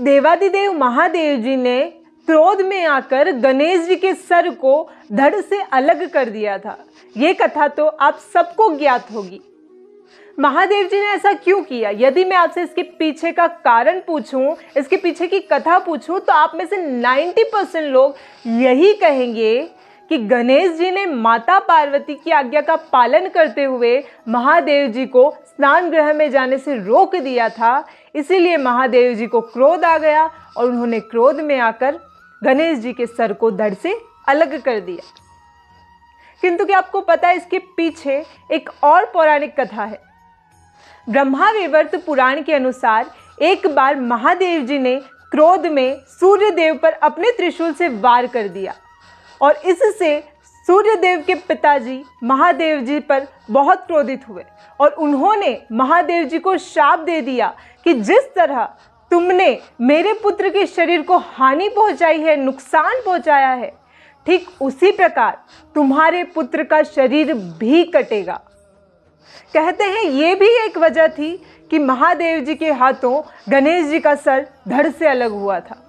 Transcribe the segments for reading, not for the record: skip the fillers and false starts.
देवादिदेव महादेव जी ने क्रोध में आकर गणेश जी के सर को धड़ से अलग कर दिया था। ये कथा तो आप सबको ज्ञात होगी। महादेव जी ने ऐसा क्यों किया? यदि मैं आपसे इसके पीछे का कारण पूछूं, इसके पीछे की कथा पूछूं, तो आप में से 90% लोग यही कहेंगे कि गणेश जी ने माता पार्वती की आज्ञा का पालन करते हुए महादेव जी को स्नान गृह में जाने से रोक दिया था। इसीलिए महादेव जी को क्रोध आ गया और उन्होंने क्रोध में आकर गणेश जी के सर को धड़ से अलग कर दिया। किंतु क्या आपको पता है इसके पीछे एक और पौराणिक कथा है। ब्रह्मा विवर्त पुराण के अनुसार एक बार महादेव जी ने क्रोध में सूर्य देव पर अपने त्रिशूल से वार कर दिया और इससे सूर्य देव के पिताजी महादेव जी पर बहुत क्रोधित हुए और उन्होंने महादेव जी को शाप दे दिया कि जिस तरह तुमने मेरे पुत्र के शरीर को हानि पहुंचाई है, नुकसान पहुंचाया है, ठीक उसी प्रकार तुम्हारे पुत्र का शरीर भी कटेगा। कहते हैं ये भी एक वजह थी कि महादेव जी के हाथों गणेश जी का सर धड़ से अलग हुआ था।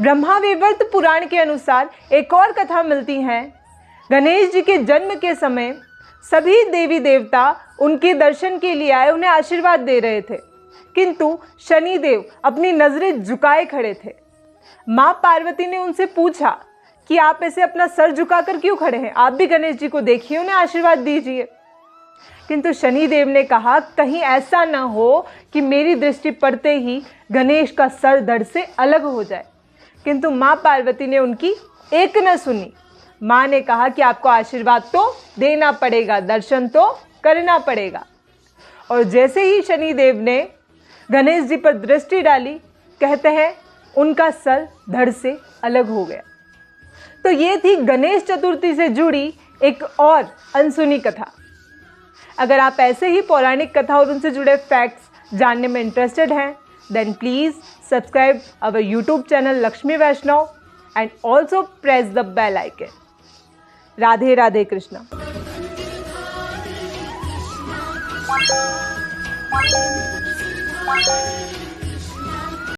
ब्रह्मा विवर्त पुराण के अनुसार एक और कथा मिलती है। गणेश जी के जन्म के समय सभी देवी देवता उनके दर्शन के लिए आए, उन्हें आशीर्वाद दे रहे थे, किंतु शनिदेव अपनी नजरें झुकाए खड़े थे। माँ पार्वती ने उनसे पूछा कि आप ऐसे अपना सर झुकाकर क्यों खड़े हैं? आप भी गणेश जी को देखिए, उन्हें आशीर्वाद दीजिए। किंतु शनिदेव ने कहा कहीं ऐसा न हो कि मेरी दृष्टि पड़ते ही गणेश का सर धड़ से अलग हो जाए। किंतु माँ पार्वती ने उनकी एक न सुनी। माँ ने कहा कि आपको आशीर्वाद तो देना पड़ेगा, दर्शन तो करना पड़ेगा। और जैसे ही शनिदेव ने गणेश जी पर दृष्टि डाली, कहते हैं उनका सर धड़ से अलग हो गया। तो ये थी गणेश चतुर्थी से जुड़ी एक और अनसुनी कथा। अगर आप ऐसे ही पौराणिक कथा और उनसे जुड़े फैक्ट्स जानने में इंटरेस्टेड हैं, then please subscribe our YouTube channel Lakshmi Vaishnav and also press the bell icon. Radhe Radhe Krishna. Thank you.